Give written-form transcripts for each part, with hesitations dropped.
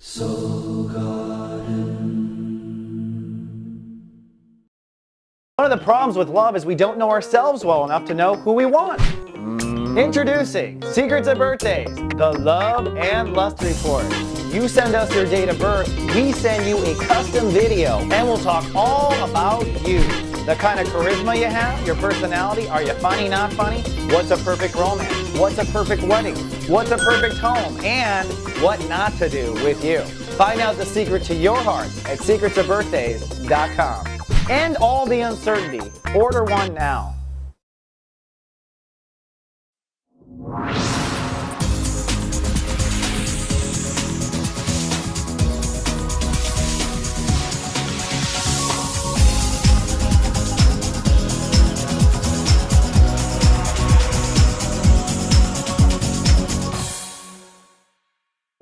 One of the problems with love is we don't know ourselves well enough to know who we want. Introducing Secrets of Birthdays, the Love and Lust Report. You send us your date of birth, we send you a custom video, and we'll talk all about you. The kind of charisma you have, your personality, are you funny, not funny? What's a perfect romance? What's a perfect wedding? What's a perfect home? And what not to do with you. Find out the secret to your heart at secretsofbirthdays.com. End all the uncertainty. Order one now.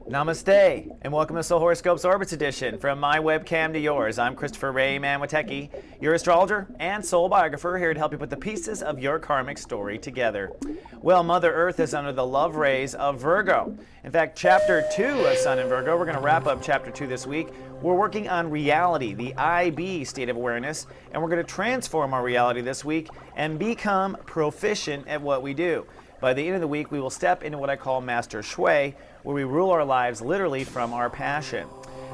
Namaste, and welcome to Soul Horoscopes Orbits Edition. From my webcam to yours, I'm Christopher Witecki, your astrologer and soul biographer, here to help you put the pieces of your karmic story together. Well, Mother Earth is under the love rays of Virgo. In fact, Chapter 2 of Sun in Virgo, we're going to wrap up Chapter 2 this week. We're working on reality, the IB state of awareness, and we're going to transform our reality this week and become proficient at what we do. By the end of the week, we will step into what I call Master Shui, where we rule our lives literally from our passion.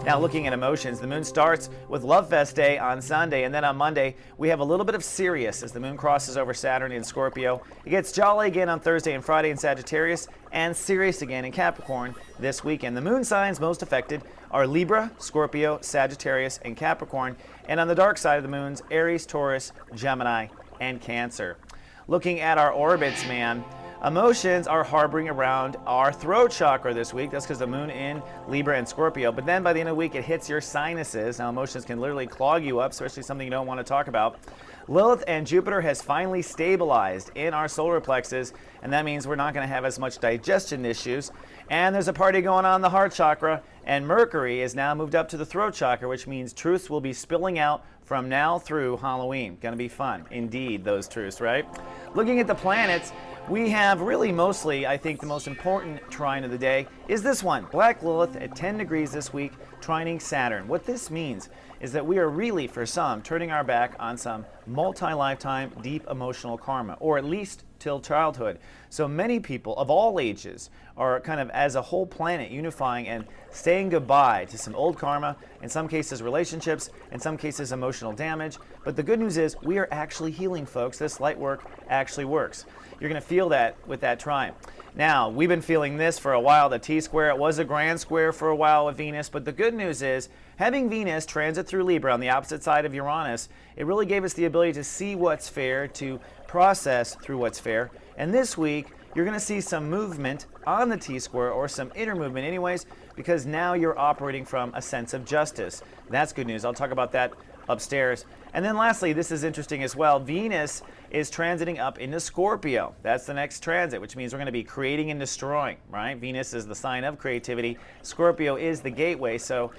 Now, looking at emotions, the moon starts with Love Fest Day on Sunday, and then on Monday, we have a little bit of Sirius as the moon crosses over Saturn in Scorpio. It gets jolly again on Thursday and Friday in Sagittarius, and Sirius again in Capricorn this weekend. The moon signs most affected are Libra, Scorpio, Sagittarius, and Capricorn, and on the dark side of the moons, Aries, Taurus, Gemini, and Cancer. Looking at our orbits, man, emotions are harboring around our throat chakra this week. That's because the moon in Libra and Scorpio. But then by the end of the week, it hits your sinuses. Now, emotions can literally clog you up, especially something you don't want to talk about. Lilith and Jupiter has finally stabilized in our solar plexus, and that means we're not going to have as much digestion issues. And there's a party going on in the heart chakra, and Mercury is now moved up to the throat chakra, which means truths will be spilling out from now through Halloween. Going to be fun. Indeed, those truths, right? Looking at the planets, we have really mostly, I think, the most important trine of the day is this one, Black Lilith at 10 degrees this week, trining Saturn. What this means is that we are really, for some, turning our back on some multi-lifetime deep emotional karma, or at least till childhood. So many people of all ages are kind of, as a whole planet, unifying and saying goodbye to some old karma, in some cases relationships, in some cases emotional damage. But the good news is we are actually healing, folks. This light work actually works. You're going to feel that with that trine. Now, we've been feeling this for a while, the T-square. It was a grand square for a while with Venus, but the good news is having Venus transit through Libra on the opposite side of Uranus, it really gave us the ability to see what's fair, to process through what's fair. And this week, you're going to see some movement on the T-square, or some inner movement anyways, because now you're operating from a sense of justice. That's good news. I'll talk about that upstairs. And then lastly, this is interesting as well, Venus is transiting up into Scorpio. That's the next transit, which means we're going to be creating and destroying, right? Venus is the sign of creativity. Scorpio is the gateway, so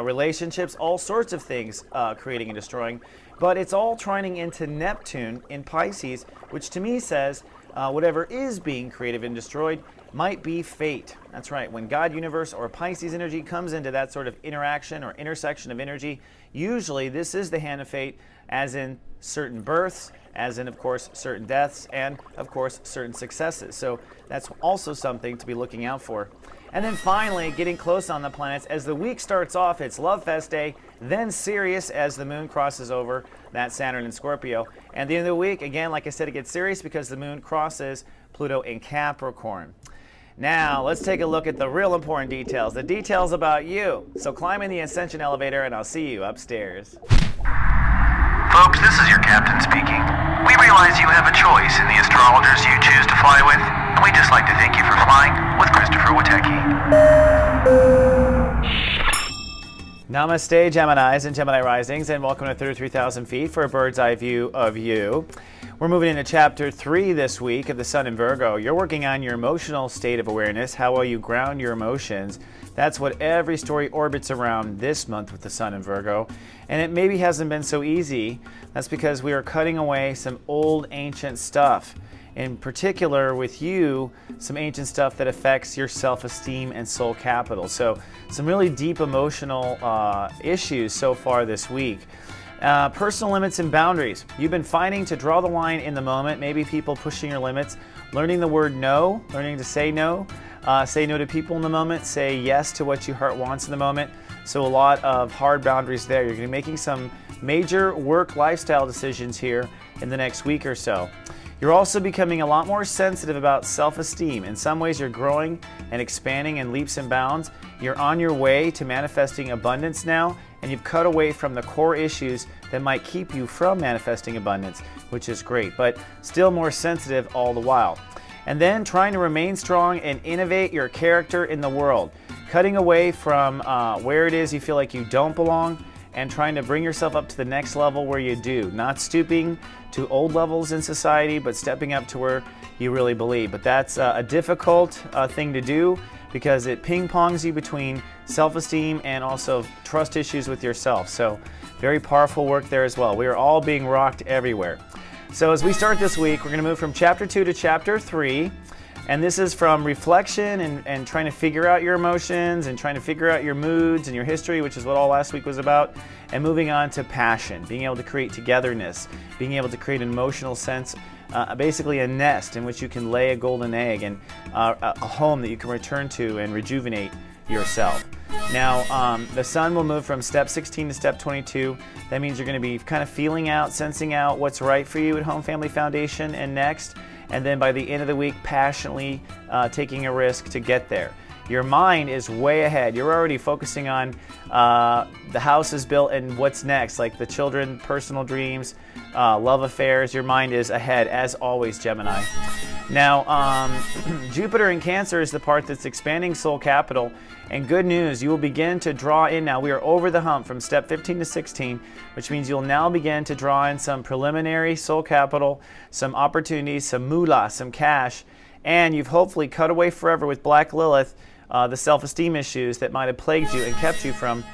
relationships, all sorts of things creating and destroying. But it's all trining into Neptune in Pisces, which to me says whatever is being created and destroyed might be fate. That's right. When God, universe, or Pisces energy comes into that sort of interaction or intersection of energy, usually this is the hand of fate, as in certain births, as in, of course, certain deaths, and, of course, certain successes. So that's also something to be looking out for. And then finally, getting close on the planets, as the week starts off, it's Love Fest Day, then Sirius as the moon crosses over that Saturn in Scorpio. And at the end of the week, again, like I said, it gets serious because the moon crosses Pluto in Capricorn. Now, let's take a look at the real important details, the details about you. So climb in the ascension elevator and I'll see you upstairs. Folks, this is your captain speaking. We realize you have a choice in the astrologers you choose to fly with, and we'd just like to thank you for flying with Christopher Witecki. Namaste, Geminis and Gemini risings, and welcome to 33,000 feet for a bird's eye view of you. We're moving into Chapter 3 this week of the Sun in Virgo. You're working on your emotional state of awareness, how well you ground your emotions. That's what every story orbits around this month with the Sun in Virgo. And it maybe hasn't been so easy. That's because we are cutting away some old ancient stuff. in particular with you, some ancient stuff that affects your self-esteem and soul capital. So some really deep emotional issues so far this week. Personal limits and boundaries. You've been fighting to draw the line in the moment, maybe people pushing your limits, learning the word no, learning to say no to people in the moment, say yes to what your heart wants in the moment. So a lot of hard boundaries there. You're going to be making some major work lifestyle decisions here in the next week or so. You're also becoming a lot more sensitive about self-esteem. In some ways, you're growing and expanding in leaps and bounds. You're on your way to manifesting abundance now, and you've cut away from the core issues that might keep you from manifesting abundance, which is great, but still more sensitive all the while. And then trying to remain strong and innovate your character in the world, cutting away from where it is you feel like you don't belong, and trying to bring yourself up to the next level where you do. Not stooping to old levels in society, but stepping up to where you really believe. But that's a difficult thing to do because it ping-pongs you between self-esteem and also trust issues with yourself. So very powerful work there as well. We are all being rocked everywhere. So as we start this week, we're going to move from chapter 2 to chapter 3. And this is from reflection and trying to figure out your emotions and trying to figure out your moods and your history, which is what all last week was about, and moving on to passion, being able to create togetherness, being able to create an emotional sense, basically a nest in which you can lay a golden egg and a home that you can return to and rejuvenate yourself. Now, the sun will move from step 16 to step 22. That means you're going to be kind of feeling out, sensing out what's right for you at Home Family Foundation and next. And then by the end of the week, passionately taking a risk to get there. Your mind is way ahead. You're already focusing on the house is built and what's next, like the children, personal dreams, love affairs. Your mind is ahead, as always, Gemini. Now, Jupiter in Cancer is the part that's expanding soul capital. And good news, you will begin to draw in now. We are over the hump from step 15 to 16, which means you'll now begin to draw in some preliminary soul capital, some opportunities, some moolah, some cash, and you've hopefully cut away forever with Black Lilith the self-esteem issues that might have plagued you and kept you from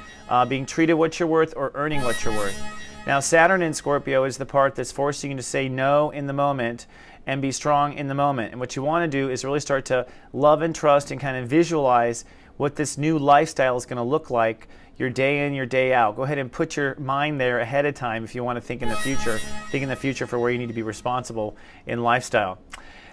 being treated what you're worth or earning what you're worth. Now, Saturn in Scorpio is the part that's forcing you to say no in the moment and be strong in the moment. And what you want to do is really start to love and trust and kind of visualize what this new lifestyle is going to look like your day in, your day out. Go ahead and put your mind there ahead of time if you want to think in the future. Think in the future for where you need to be responsible in lifestyle.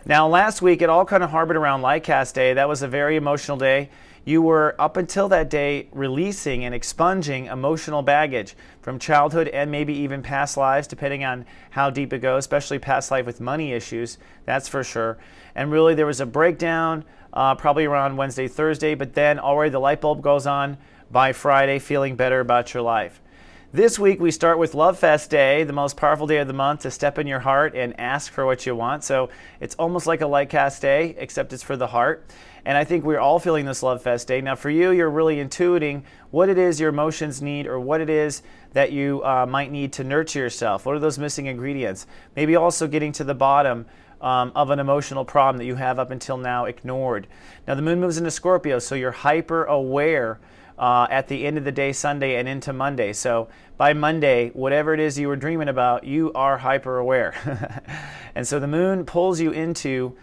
Now, last week, it all kind of harbored around Lightcast Day. That was a very emotional day. You were, up until that day, releasing and expunging emotional baggage from childhood and maybe even past lives, depending on how deep it goes, especially past life with money issues, that's for sure. And really, there was a breakdown probably around Wednesday, Thursday, but then already the light bulb goes on by Friday, feeling better about your life. This week, we start with Love Fest Day, the most powerful day of the month to step in your heart and ask for what you want. So it's almost like a Lightcast Day, except it's for the heart. And I think we're all feeling this Love Fest Day. Now, for you, you're really intuiting what it is your emotions need or what it is that you might need to nurture yourself. What are those missing ingredients? Maybe also getting to the bottom of an emotional problem that you have up until now ignored. Now, the moon moves into Scorpio, so you're hyper aware at the end of the day, Sunday, and into Monday. So by Monday, whatever it is you were dreaming about, you are hyper aware. And so the moon pulls you into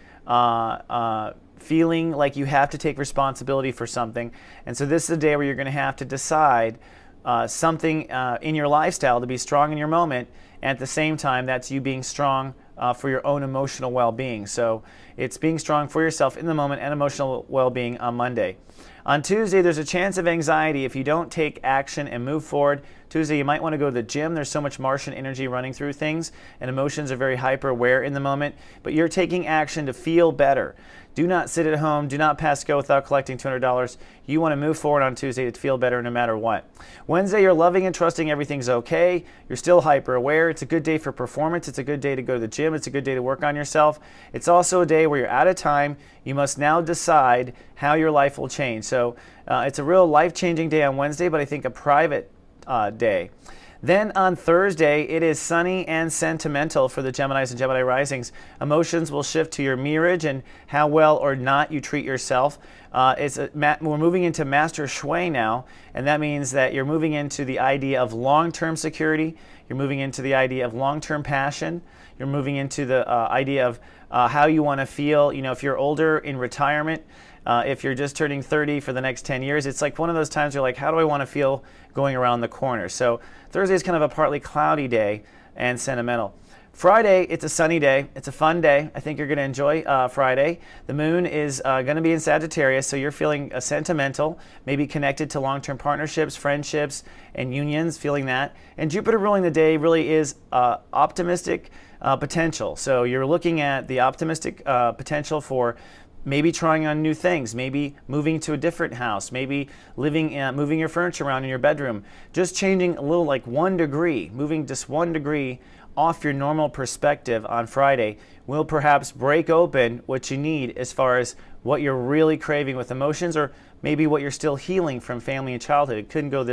feeling like you have to take responsibility for something. And so this is a day where you're going to have to decide something in your lifestyle to be strong in your moment. And at the same time, that's you being strong for your own emotional well-being. So it's being strong for yourself in the moment and emotional well-being on Monday. On Tuesday, there's a chance of anxiety if you don't take action and move forward. Tuesday, you might want to go to the gym. There's so much Martian energy running through things, and emotions are very hyper-aware in the moment. But you're taking action to feel better. Do not sit at home. Do not pass go without collecting $200. You want to move forward on Tuesday to feel better no matter what. Wednesday, you're loving and trusting everything's okay. You're still hyper-aware. It's a good day for performance. It's a good day to go to the gym. It's a good day to work on yourself. It's also a day where you're out of time. You must now decide how your life will change. So it's a real life-changing day on Wednesday, but I think a private day. Then on Thursday, it is sunny and sentimental for the Geminis and Gemini risings. Emotions will shift to your marriage and how well or not you treat yourself. We're moving into Master Shui now, and that means that you're moving into the idea of long-term security. You're moving into the idea of long-term passion. You're moving into the idea of how you want to feel. You know, if you're older in retirement, if you're just turning 30 for the next 10 years, it's like one of those times you're like, how do I want to feel going around the corner? So Thursday is kind of a partly cloudy day and sentimental. Friday, it's a sunny day. It's a fun day. I think you're going to enjoy Friday. The moon is going to be in Sagittarius, so you're feeling sentimental, maybe connected to long-term partnerships, friendships, and unions, feeling that. And Jupiter ruling the day really is optimistic potential. So you're looking at the optimistic potential for maybe trying on new things, maybe moving to a different house, maybe moving your furniture around in your bedroom, just changing a little, like 1 degree, moving just 1 degree off your normal perspective on Friday will perhaps break open what you need as far as what you're really craving with emotions, or maybe what you're still healing from family and childhood. It can go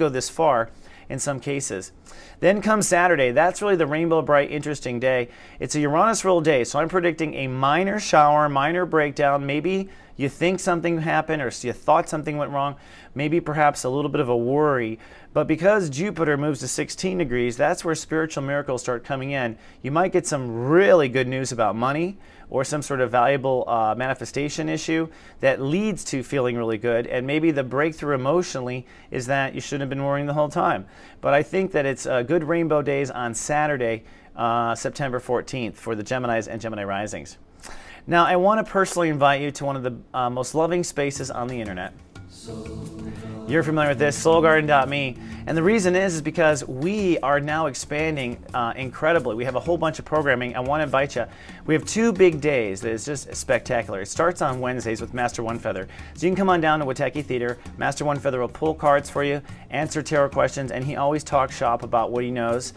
this far in some cases. Then comes Saturday. That's really the rainbow bright, interesting day. It's a Uranus ruled day, so I'm predicting a minor shower, minor breakdown. Maybe you think something happened, or you thought something went wrong. Maybe perhaps a little bit of a worry. But because Jupiter moves to 16 degrees, that's where spiritual miracles start coming in. You might get some really good news about money, or some sort of valuable manifestation issue that leads to feeling really good. And maybe the breakthrough emotionally is that you shouldn't have been worrying the whole time. But I think that it's good rainbow days on Saturday, September 14th for the Geminis and Gemini risings. Now, I want to personally invite you to one of the most loving spaces on the internet. You're familiar with this, soulgarden.me. And the reason is because we are now expanding incredibly. We have a whole bunch of programming. I want to invite you. We have 2 big days that is just spectacular. It starts on Wednesdays with Master One Feather. So you can come on down to Witecki Theater. Master One Feather will pull cards for you, answer tarot questions, and he always talks shop about what he knows.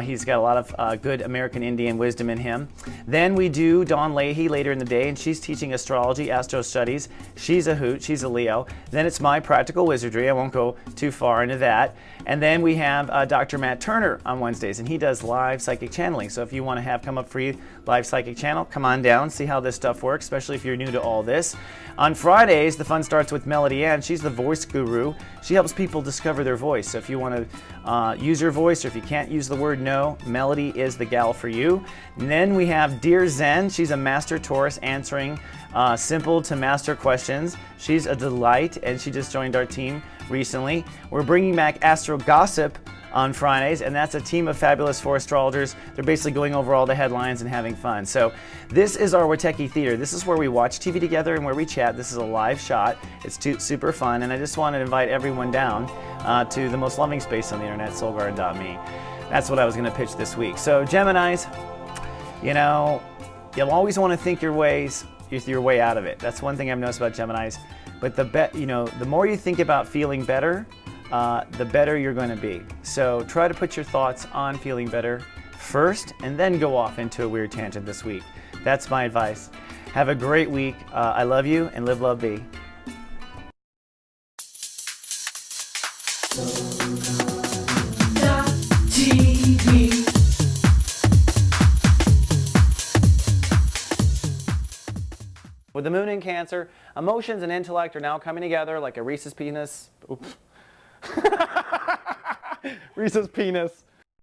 He's got a lot of good American Indian wisdom in him. Then we do Dawn Leahy later in the day, and she's teaching astrology, astro studies. She's a hoot. She's a Leo. Then it's my practical wizardry. I won't go too far into that. And then we have Dr. Matt Turner on Wednesdays, and he does live psychic channeling. So if you want to come up free live psychic channel, come on down, see how this stuff works, especially if you're new to all this. On Fridays, the fun starts with Melody Ann. She's the voice guru. She helps people discover their voice. So if you want to use your voice, or if you can't use the word no, Melody is the gal for you. And then we have Dear Zen. She's a master Taurus answering simple to master questions. She's a delight, and she just joined our team recently. We're bringing back Astro Gossip on Fridays, and that's a team of fabulous 4 astrologers. They're basically going over all the headlines and having fun. So this is our Witecki Theater. This is where we watch TV together and where we chat. This is a live shot. It's super fun, and I just want to invite everyone down to the most loving space on the internet, soulgarden.me. That's what I was going to pitch this week. So Geminis, you know, you'll always want to think your way out of it. That's one thing I've noticed about Geminis. But the more you think about feeling better, the better you're going to be. So try to put your thoughts on feeling better first, and then go off into a weird tangent this week. That's my advice. Have a great week. I love you, and live, love, be. With the moon in Cancer, emotions and intellect are now coming together like a Reese's penis. Oops. Reese's penis.